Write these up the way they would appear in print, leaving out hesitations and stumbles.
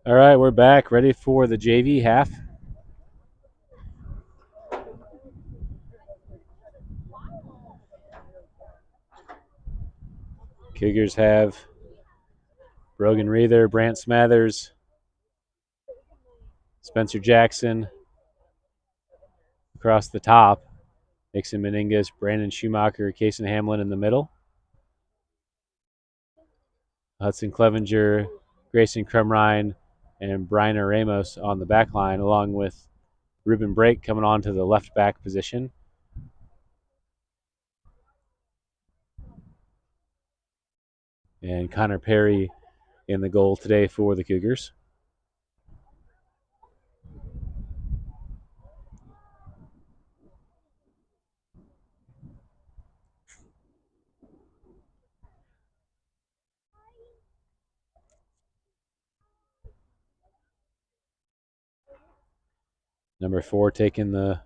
All right, we're back, ready for the JV half. Cougars have Brogan Reether, Brant Smathers, Spencer Jackson across the top, Nixon Meningas, Brandon Schumacher, Kason Hamlin in the middle, Hudson Clevenger, Grayson Crumrine, and Brian Ramos on the back line, along with Ruben Brake coming on to the left back position. And Connor Perry in the goal today for the Cougars. Number 4 taking the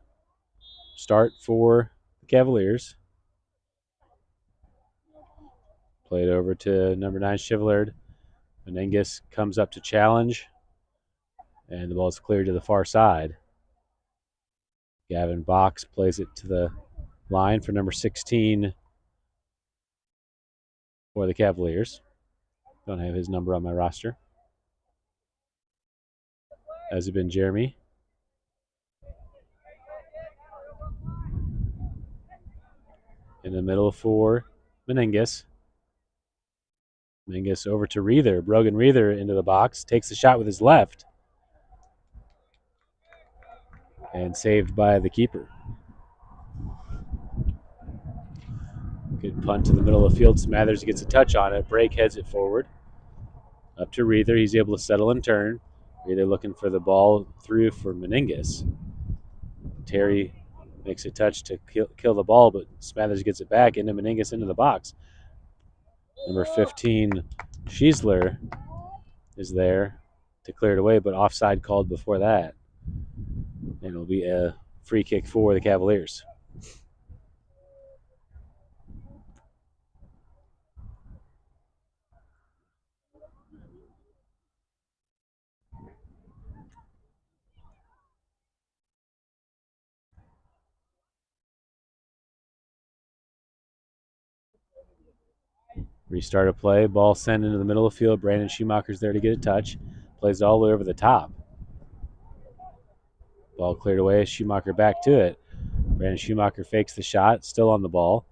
start for the Cavaliers. Played over to number 9, Chivillard. Meningas comes up to challenge, and the ball is cleared to the far side. Gavin Box plays it to the line for number 16 for the Cavaliers. Don't have his number on my roster. Has it been Jeremy? In the middle for Meningas. Meningas over to Reether. Brogan Reether into the box. Takes the shot with his left. And saved by the keeper. Good punt to the middle of the field. Smathers gets a touch on it. Brake heads it forward. Up to Reether. He's able to settle and turn. Reether looking for the ball through for Meningas. Terry makes a touch to kill the ball, but Smathers gets it back into Meningas into the box. Number 15, Schiesler, is there to clear it away, but offside called before that. And it'll be a free kick for the Cavaliers. Restart a play. Ball sent into the middle of the field. Brandon Schumacher's there to get a touch. Plays it all the way over the top. Ball cleared away. Schumacher back to it. Brandon Schumacher fakes the shot. Still on the ball.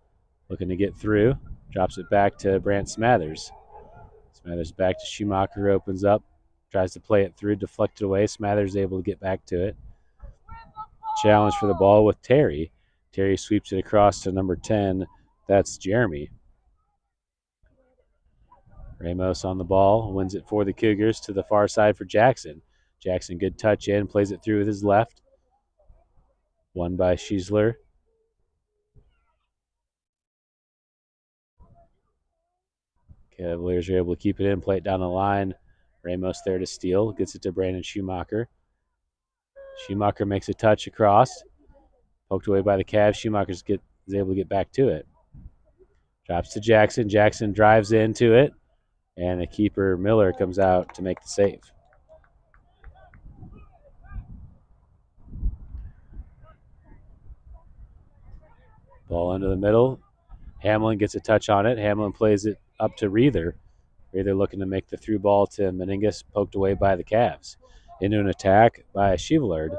Looking to get through. Drops it back to Brant Smathers. Smathers back to Schumacher. Opens up. Tries to play it through. Deflected away. Smathers able to get back to it. Challenge for the ball with Terry. Terry sweeps it across to number 10. That's Jeremy. Ramos on the ball, wins it for the Cougars to the far side for Jackson. Jackson, good touch in, plays it through with his left. Won by Schiesler. Cavaliers are able to keep it in, play it down the line. Ramos there to steal, gets it to Brandon Schumacher. Schumacher makes a touch across. Poked away by the Cavs. Schumacher is able to get back to it. Drops to Jackson. Jackson drives into it. And the keeper, Miller, comes out to make the save. Ball into the middle. Hamlin gets a touch on it. Hamlin plays it up to Reether. Reether looking to make the through ball to Meningas, poked away by the Cavs. Into an attack by Chivillard.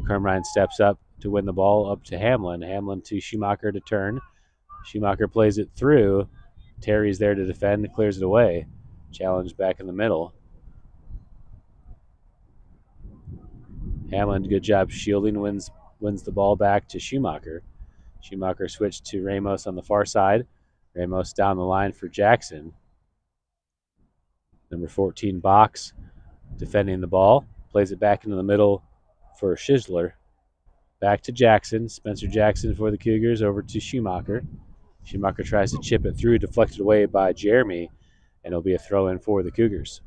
Crumrine steps up to win the ball up to Hamlin. Hamlin to Schumacher to turn. Schumacher plays it through. Terry's there to defend, clears it away. Challenge back in the middle. Hamlin, good job shielding, wins the ball back to Schumacher. Schumacher switched to Ramos on the far side. Ramos down the line for Jackson. Number 14, Box, defending the ball. Plays it back into the middle for Schiesler. Back to Jackson. Spencer Jackson for the Cougars, over to Schumacher. Schumacher tries to chip it through, deflected away by Jeremy, and it'll be a throw-in for the Cougars.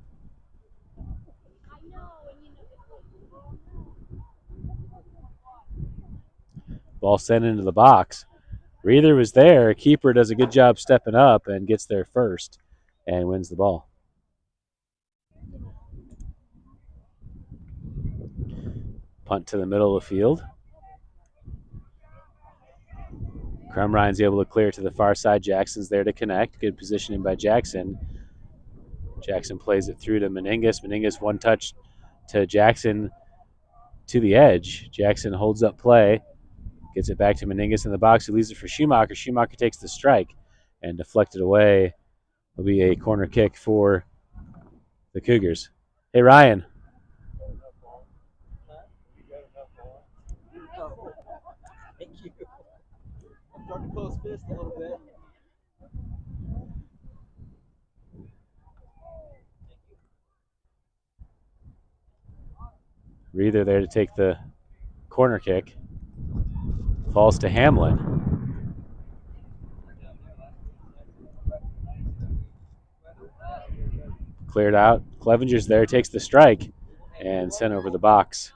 Ball sent into the box. Reether was there. Keeper does a good job stepping up and gets there first and wins the ball. Punt to the middle of the field. Crumrine's able to clear to the far side. Jackson's there to connect. Good positioning by Jackson. Jackson plays it through to Meningus. Meningus one touch to Jackson to the edge. Jackson holds up play. Gets it back to Meningus in the box. He leaves it for Schumacher. Schumacher takes the strike and deflected away. It'll be a corner kick for the Cougars. Hey, Ryan. Thank you. I'm starting to close fist a little bit. Reether there to take the corner kick. Falls to Hamlin. Cleared out. Clevenger's there, takes the strike, and sent over the box.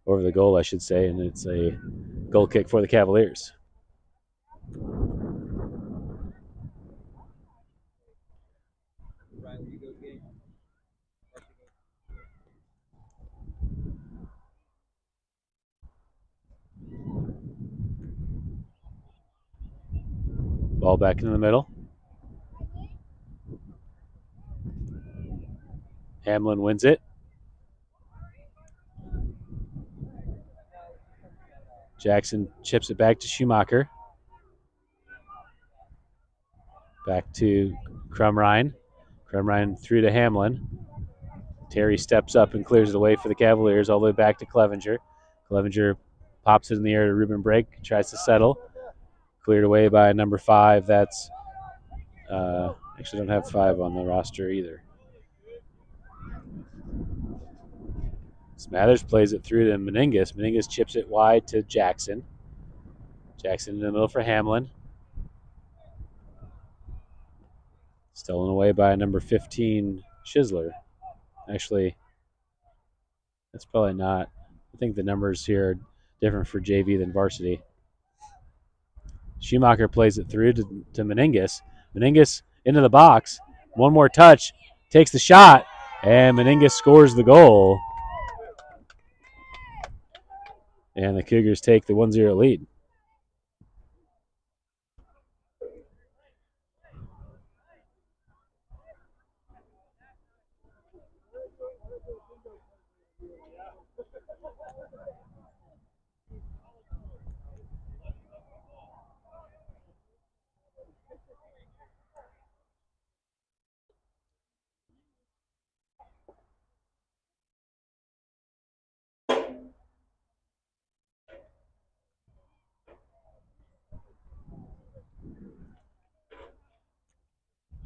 Over the goal, I should say, and it's a goal kick for the Cavaliers. Ball back into the middle. Hamlin wins it. Jackson chips it back to Schumacher. Back to Crumrine. Crumrine through to Hamlin. Terry steps up and clears it away for the Cavaliers, all the way back to Clevenger. Clevenger pops it in the air to Ruben Brake, tries to settle. Cleared away by number 5. That's actually don't have 5 on the roster either. Smathers plays it through to Meningus. Meningus chips it wide to Jackson. Jackson in the middle for Hamlin. Stolen away by number 15, Schisler. Actually, that's probably not. I think the numbers here are different for JV than varsity. Schumacher plays it through to Meningus. Meningus into the box. One more touch. Takes the shot. And Meningus scores the goal. And the Cougars take the 1-0 lead.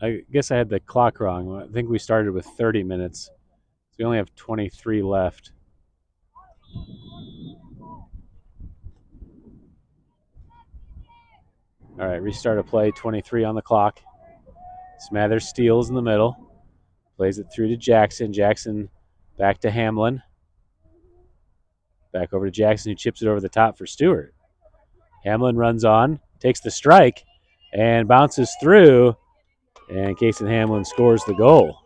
I guess I had the clock wrong. I think we started with 30 minutes. So we only have 23 left. All right, restart of play, 23 on the clock. Smathers steals in the middle. Plays it through to Jackson. Jackson back to Hamlin. Back over to Jackson, who chips it over the top for Stewart. Hamlin runs on, takes the strike, and bounces through. And Kason Hamlin scores the goal.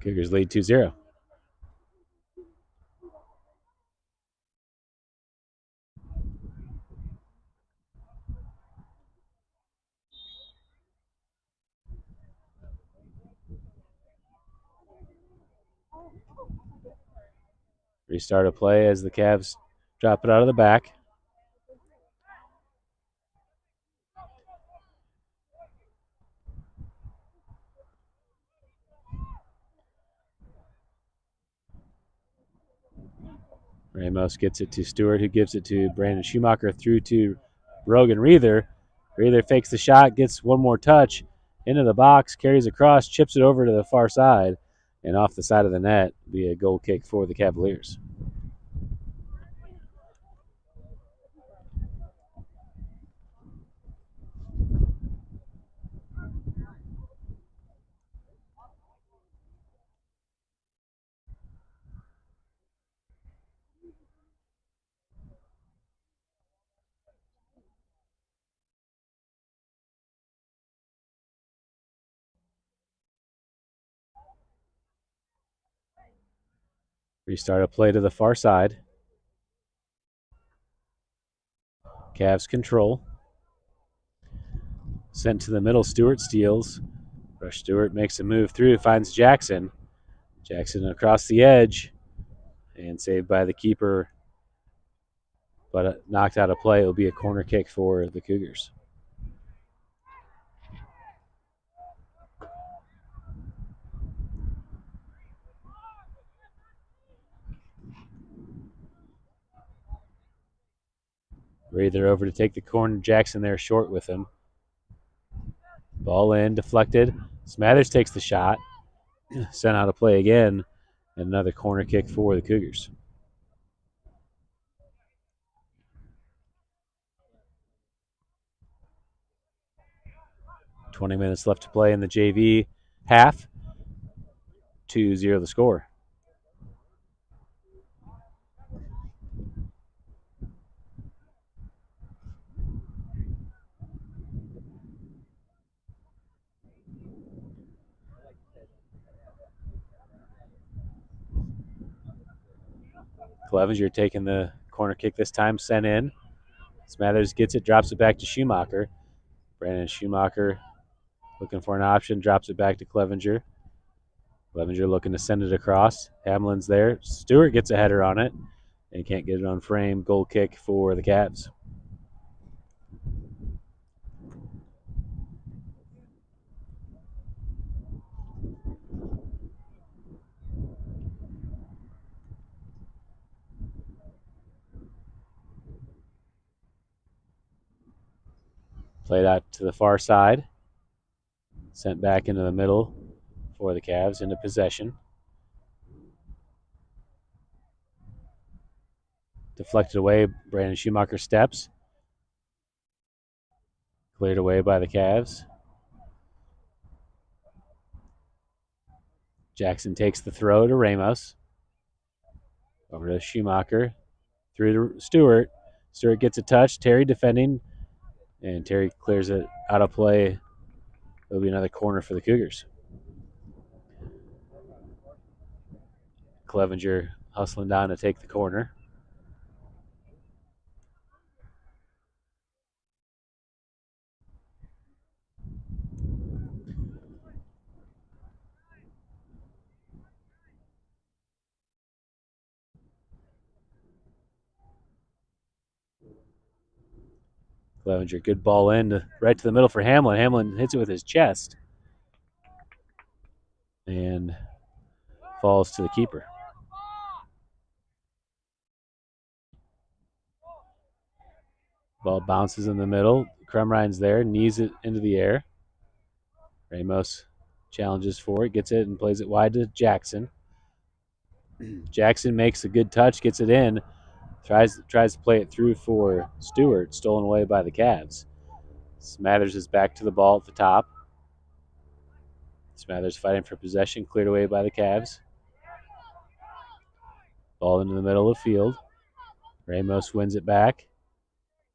Cougars lead 2-0. Restart of play as the Cavs drop it out of the back. Ramos gets it to Stewart, who gives it to Brandon Schumacher through to Brogan Reether. Reether fakes the shot, gets one more touch into the box, carries across, chips it over to the far side, and off the side of the net, be a goal kick for the Cavaliers. Restart a play to the far side. Cavs control. Sent to the middle. Stewart steals. Rush Stewart makes a move through, finds Jackson. Jackson across the edge and saved by the keeper, but knocked out of play. It will be a corner kick for the Cougars. Rather over to take the corner. Jackson there short with him. Ball in, deflected. Smathers takes the shot. Sent out of play again. And another corner kick for the Cougars. .20 minutes left to play in the JV half. 2-0 the score. Clevenger taking the corner kick this time, sent in. Smathers gets it, drops it back to Schumacher. Brandon Schumacher looking for an option, drops it back to Clevenger. Clevenger looking to send it across. Hamlin's there. Stewart gets a header on it and can't get it on frame. Goal kick for the Cavs. Played out to the far side. Sent back into the middle for the Cavs into possession. Deflected away. Brandon Schumacher steps. Cleared away by the Cavs. Jackson takes the throw to Ramos. Over to Schumacher. Through to Stewart. Stewart gets a touch. Terry defending. And Terry clears it out of play. It'll be another corner for the Cougars. Clevenger hustling down to take the corner. Clevenger, good ball in, right to the middle for Hamlin. Hamlin hits it with his chest and falls to the keeper. Ball bounces in the middle. Crumrine's there, knees it into the air. Ramos challenges for it, gets it and plays it wide to Jackson. Jackson makes a good touch, gets it in, tries to play it through for Stewart, stolen away by the Cavs. Smathers is back to the ball at the top. Smathers fighting for possession, cleared away by the Cavs. Ball into the middle of the field. Ramos wins it back.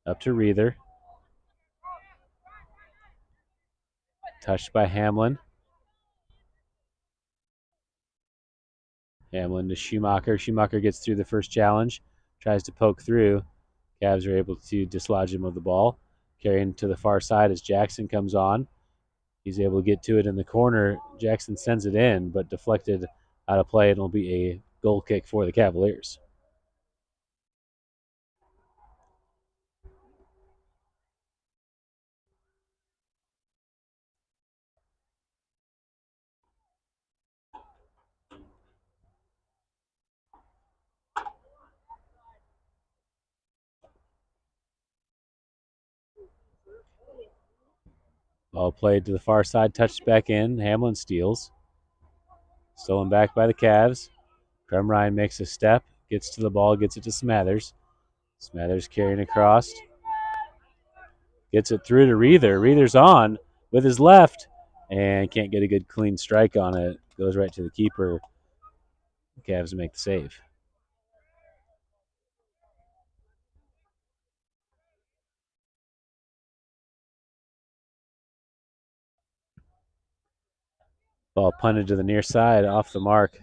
Up to Reether. Touched by Hamlin. Hamlin to Schumacher. Schumacher gets through the first challenge. Tries to poke through. Cavs are able to dislodge him of the ball. Carrying to the far side as Jackson comes on. He's able to get to it in the corner. Jackson sends it in, but deflected out of play. It'll be a goal kick for the Cavaliers. Ball played to the far side, touched back in. Hamlin steals. Stolen back by the Cavs. Crumrine makes a step, gets to the ball, gets it to Smathers. Smathers carrying across. Gets it through to Reether. Reether's on with his left and can't get a good clean strike on it. Goes right to the keeper. The Cavs make the save. Ball punted to the near side, off the mark.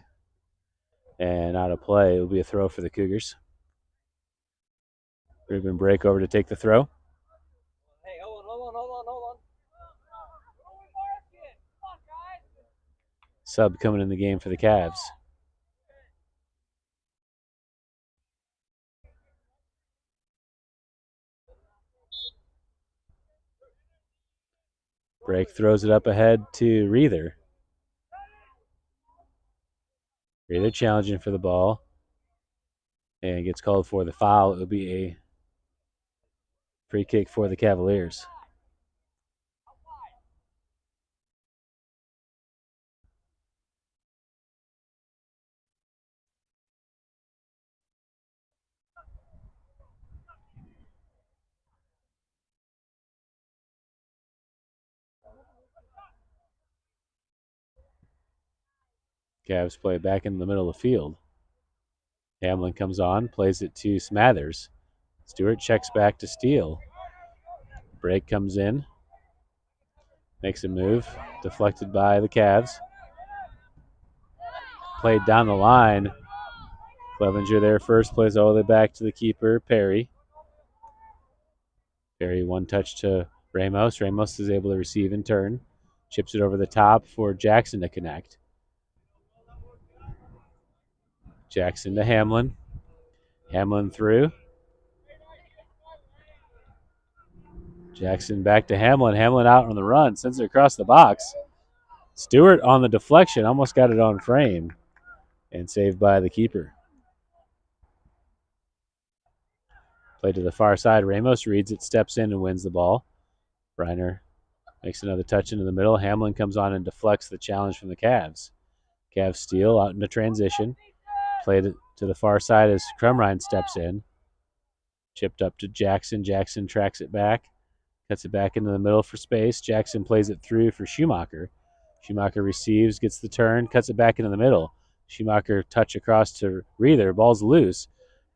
And out of play. It will be a throw for the Cougars. Ruben Brake over to take the throw. Hey, hold on. Sub coming in the game for the Cavs. Brake throws it up ahead to Reether. Reether challenging for the ball. And gets called for the foul. It will be a free kick for the Cavaliers. Cavs play back in the middle of the field. Hamlin comes on, plays it to Smathers. Stewart checks back to Steele. Brake comes in, makes a move, deflected by the Cavs. Played down the line. Clevenger there first, plays all the way back to the keeper, Perry. Perry one touch to Ramos. Ramos is able to receive in turn. Chips it over the top for Jackson to connect. Jackson to Hamlin. Hamlin through. Jackson back to Hamlin. Hamlin out on the run. Sends it across the box. Stewart on the deflection. Almost got it on frame. And saved by the keeper. Play to the far side. Ramos reads it, steps in, and wins the ball. Reiner makes another touch into the middle. Hamlin comes on and deflects the challenge from the Cavs. Cavs steal out into transition. Played to the far side as Crumrine steps in. Chipped up to Jackson. Jackson tracks it back. Cuts it back into the middle for space. Jackson plays it through for Schumacher. Schumacher receives, gets the turn, cuts it back into the middle. Schumacher touch across to Reether. Ball's loose.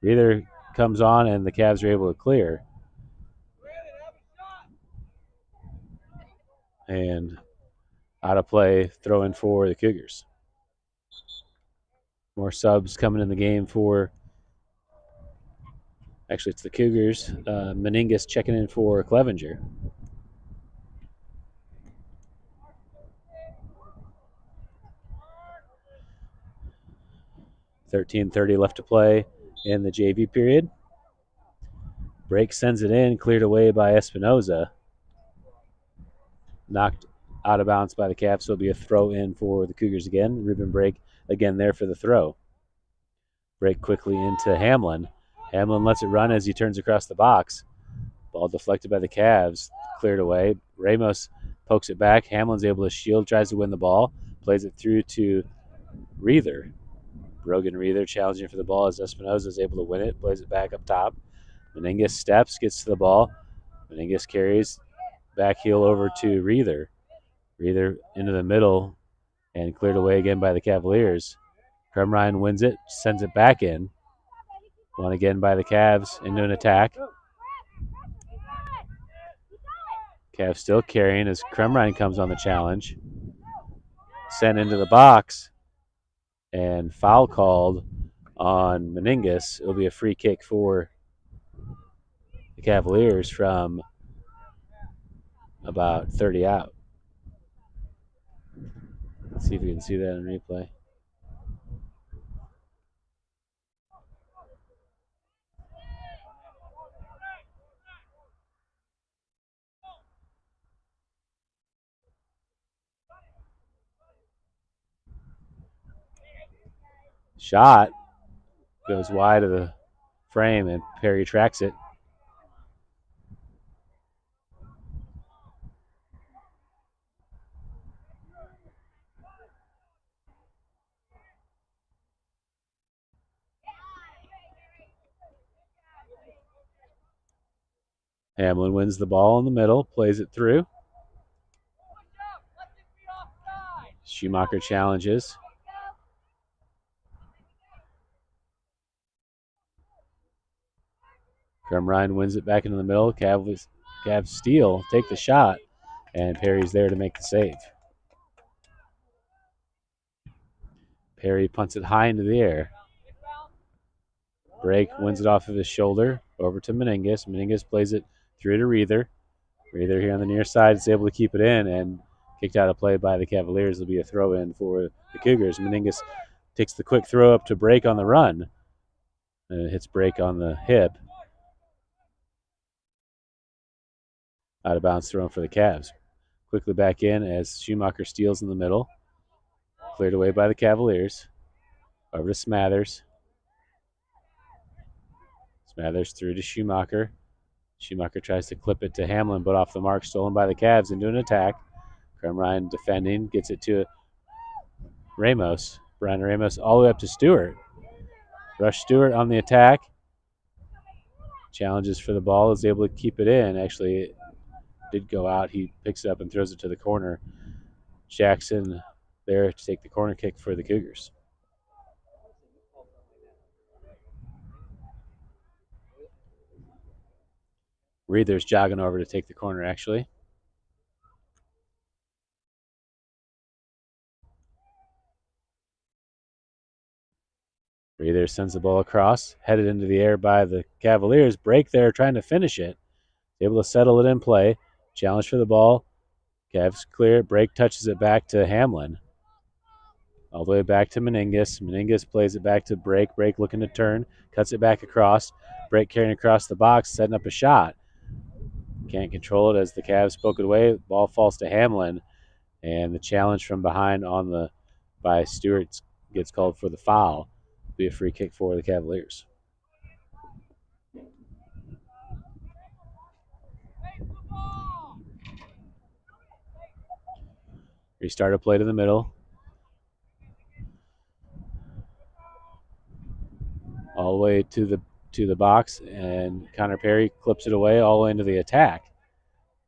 Reether comes on, and the Cavs are able to clear. And out of play, throw in for the Cougars. More subs coming in the game for, actually it's the Cougars. Meningus checking in for Clevenger. $13:30 left to play in the JV period. Brake sends it in, cleared away by Espinoza. Knocked out of bounds by the Cavs, so it'll be a throw in for the Cougars again. Ruben Brake again there for the throw. Brake quickly into Hamlin. Hamlin lets it run as he turns across the box. Ball deflected by the Cavs, cleared away. Ramos pokes it back. Hamlin's able to shield, tries to win the ball, plays it through to Reether. Brogan Reether challenging for the ball as Espinoza is able to win it, plays it back up top. Meningus steps, gets to the ball. Meningus carries back heel over to Reether. Reether into the middle and cleared away again by the Cavaliers. Crumrine wins it, sends it back in. Won again by the Cavs into an attack. Cavs still carrying as Crumrine comes on the challenge. Sent into the box. And foul called on Meningus. It'll be a free kick for the Cavaliers from about 30 out. Let's see if we can see that in replay. Shot goes wide of the frame, and Perry tracks it. Hamlin wins the ball in the middle, plays it through. Schumacher challenges. Crumrine wins it back into the middle. Cavs steal, take the shot, and Perry's there to make the save. Perry punts it high into the air. Brake wins it off of his shoulder over to Meningus. Meningus plays it through to Reether. Reether here on the near side is able to keep it in and kicked out of play by the Cavaliers. It'll be a throw in for the Cougars. Meningus takes the quick throw up to Brake on the run. And it hits Brake on the hip. Out of bounds thrown for the Cavs. Quickly back in as Schumacher steals in the middle. Cleared away by the Cavaliers. Over to Smathers. Smathers through to Schumacher. Schumacher tries to clip it to Hamlin, but off the mark, stolen by the Cavs into an attack. Graham Ryan defending, gets it to Ramos. Brian Ramos all the way up to Stewart. Rush Stewart on the attack. Challenges for the ball, is able to keep it in. Actually, it did go out. He picks it up and throws it to the corner. Jackson there to take the corner kick for the Cougars. Reether's jogging over to take the corner, actually. Reether sends the ball across, headed into the air by the Cavaliers. Brake there, trying to finish it. Able to settle it in play. Challenge for the ball. Cavs clear. Brake touches it back to Hamlin. All the way back to Meningus. Meningus plays it back to Brake. Brake looking to turn. Cuts it back across. Brake carrying across the box, setting up a shot. Can't control it as the Cavs poke it away. Ball falls to Hamlin. And the challenge from behind by Stewart gets called for the foul. Be a free kick for the Cavaliers. Restart a play to the middle. All the way to the box, and Connor Perry clips it away all the way into the attack.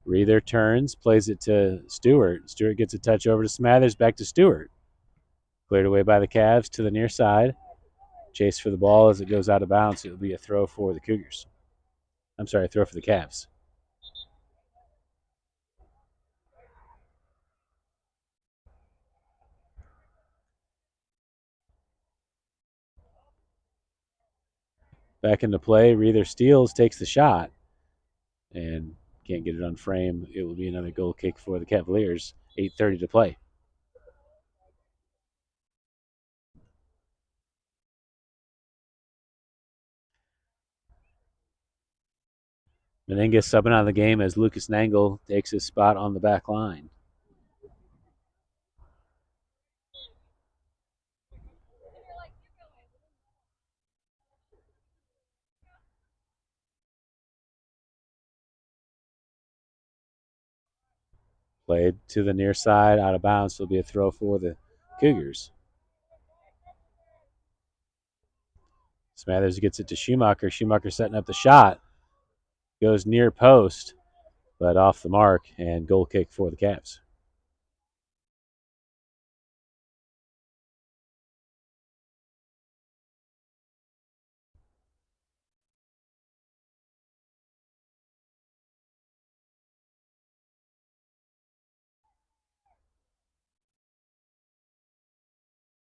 Reether turns, plays it to Stewart. Stewart gets a touch over to Smathers, back to Stewart. Cleared away by the Cavs to the near side. Chase for the ball as it goes out of bounds. It will be a throw for the Cougars. I'm sorry, a throw for the Cavs. Back into play. Reether steals, takes the shot, and can't get it on frame. It will be another goal kick for the Cavaliers. 8:30 to play. Meningus subbing out of the game as Lucas Nangle takes his spot on the back line. Played to the near side, out of bounds. It'll be a throw for the Cougars. Smathers gets it to Schumacher. Schumacher setting up the shot. Goes near post, but off the mark, and goal kick for the Cavs.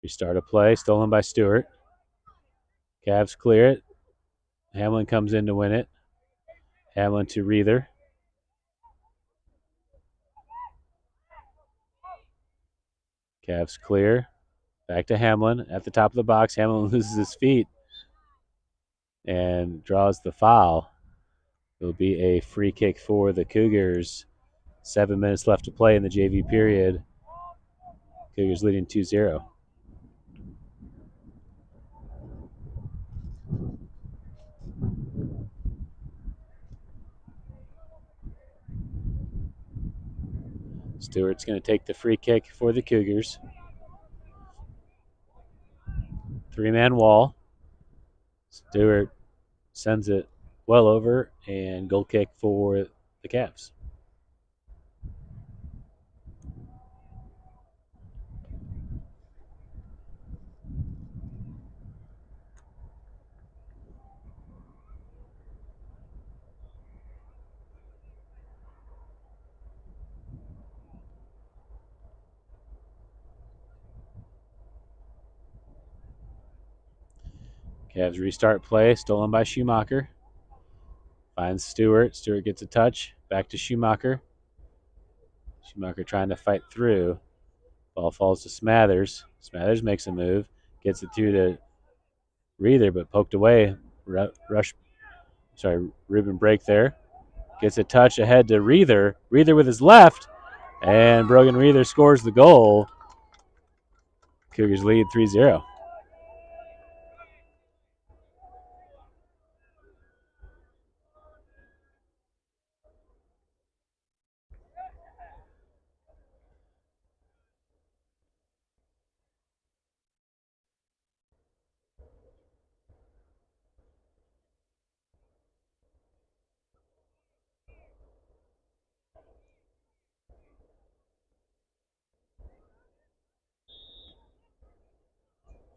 Restart a play, stolen by Stewart. Cavs clear it. Hamlin comes in to win it. Hamlin to Reether. Cavs clear. Back to Hamlin at the top of the box. Hamlin loses his feet and draws the foul. It'll be a free kick for the Cougars. 7 minutes left to play in the JV period. Cougars leading 2-0. Stewart's going to take the free kick for the Cougars. 3-man wall. Stewart sends it well over, and goal kick for the Cavs. Cavs restart play, stolen by Schumacher. Finds Stewart. Stewart gets a touch. Back to Schumacher. Schumacher trying to fight through. Ball falls to Smathers. Smathers makes a move. Gets it through to Reether, but poked away. Ruben break there. Gets a touch ahead to Reether. Reether with his left. And Brogan Reether scores the goal. Cougars lead 3-0.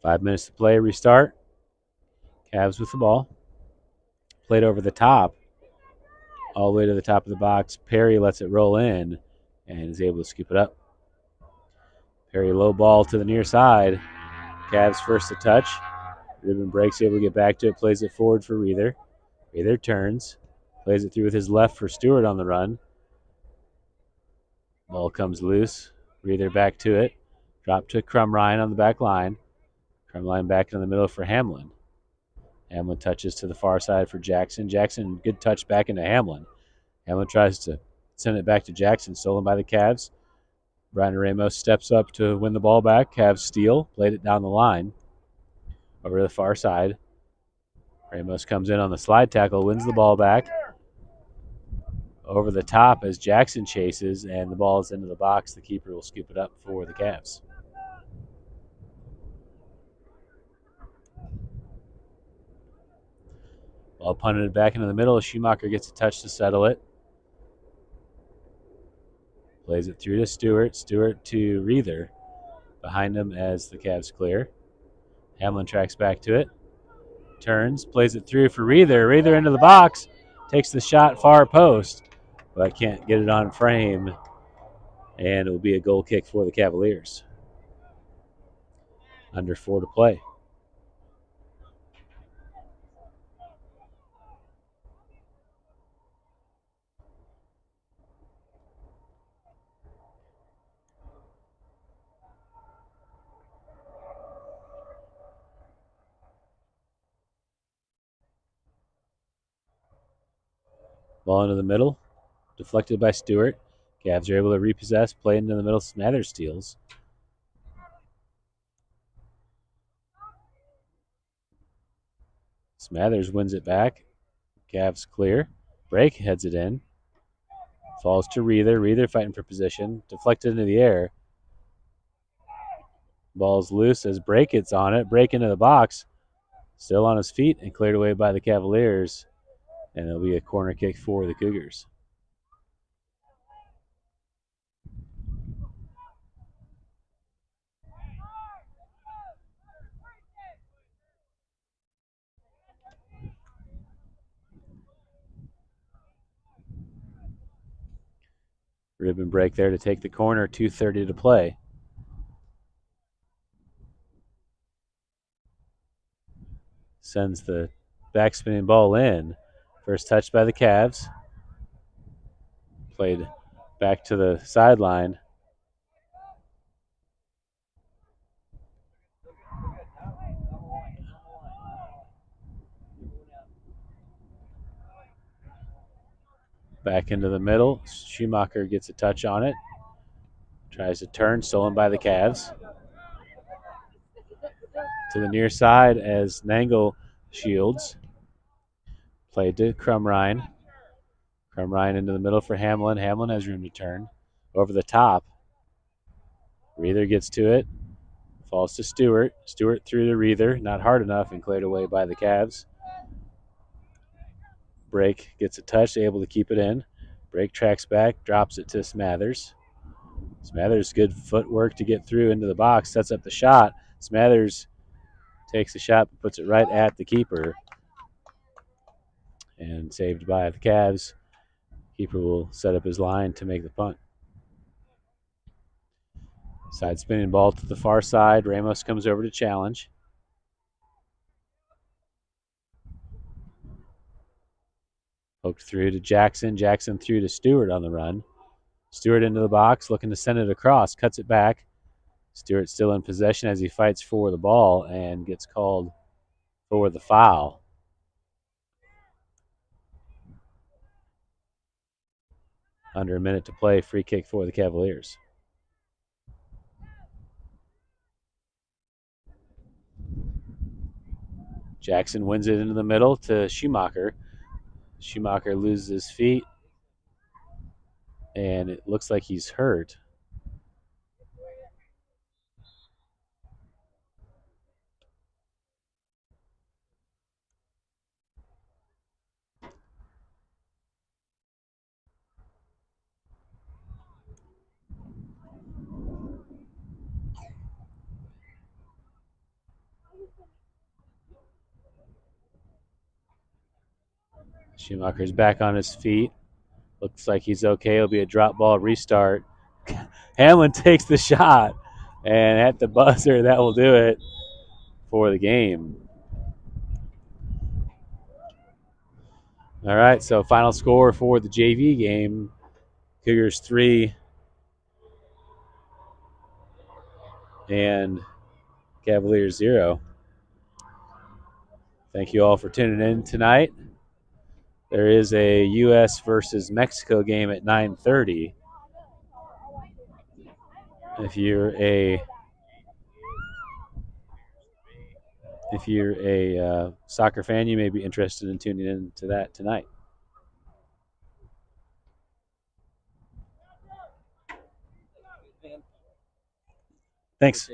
Five minutes to play, restart. Cavs with the ball. Played over the top. All the way to the top of the box. Perry lets it roll in and is able to scoop it up. Perry low ball to the near side. Cavs first to touch. Ruben breaks, able to get back to it, plays it forward for Reether. Reether turns, plays it through with his left for Stewart on the run. Ball comes loose. Reether back to it. Drop to Crumrine on the back line. Crumrine back in the middle for Hamlin. Hamlin touches to the far side for Jackson. Jackson, good touch back into Hamlin. Hamlin tries to send it back to Jackson, stolen by the Cavs. Brian Ramos steps up to win the ball back. Cavs steal, played it down the line over to the far side. Ramos comes in on the slide tackle, wins the ball back. Over the top as Jackson chases, and the ball is into the box. The keeper will scoop it up for the Cavs. Ball punted back into the middle. Schumacher gets a touch to settle it. Plays it through to Stewart. Stewart to Reether. Behind him as the Cavs clear. Hamlin tracks back to it. Turns, plays it through for Reether. Reether into the box. Takes the shot far post, but can't get it on frame. And it will be a goal kick for the Cavaliers. Under 4 to play. Ball into the middle. Deflected by Stewart. Cavs are able to repossess. Play into the middle. Smathers steals. Smathers wins it back. Cavs clear. Break heads it in. Falls to Reether. Reether fighting for position. Deflected into the air. Ball's loose as Break gets on it. Break into the box. Still on his feet and cleared away by the Cavaliers. And it'll be a corner kick for the Cougars. Ribbon break there to take the corner. 2:30 to play. Sends the backspinning ball in. First touch by the Cavs. Played back to the sideline. Back into the middle. Schumacher gets a touch on it. Tries to turn, stolen by the Cavs. To the near side as Nangle shields. Played to Crumrine. Crumrine into the middle for Hamlin. Hamlin has room to turn. Over the top. Reether gets to it. Falls to Stewart. Stewart through to Reether. Not hard enough and cleared away by the Cavs. Break gets a touch, able to keep it in. Break tracks back, drops it to Smathers. Smathers, good footwork to get through into the box, sets up the shot. Smathers takes the shot, puts it right at the keeper. And saved by the Cavs. Keeper will set up his line to make the punt. Side spinning ball to the far side. Ramos comes over to challenge. Poked through to Jackson. Jackson through to Stewart on the run. Stewart into the box, looking to send it across. Cuts it back. Stewart still in possession as he fights for the ball and gets called for the foul. Under a minute to play. Free kick for the Cavaliers. Jackson wins it into the middle to Schumacher. Schumacher loses his feet, and it looks like he's hurt. Schumacher's back on his feet. Looks like he's okay. It'll be a drop ball restart. Hamlin takes the shot, and at the buzzer, that will do it for the game. All right, so final score for the JV game, Cougars 3 and Cavaliers 0. Thank you all for tuning in tonight. There is a U.S. versus Mexico game at 9:30. If you're a soccer fan, you may be interested in tuning in to that tonight. Thanks.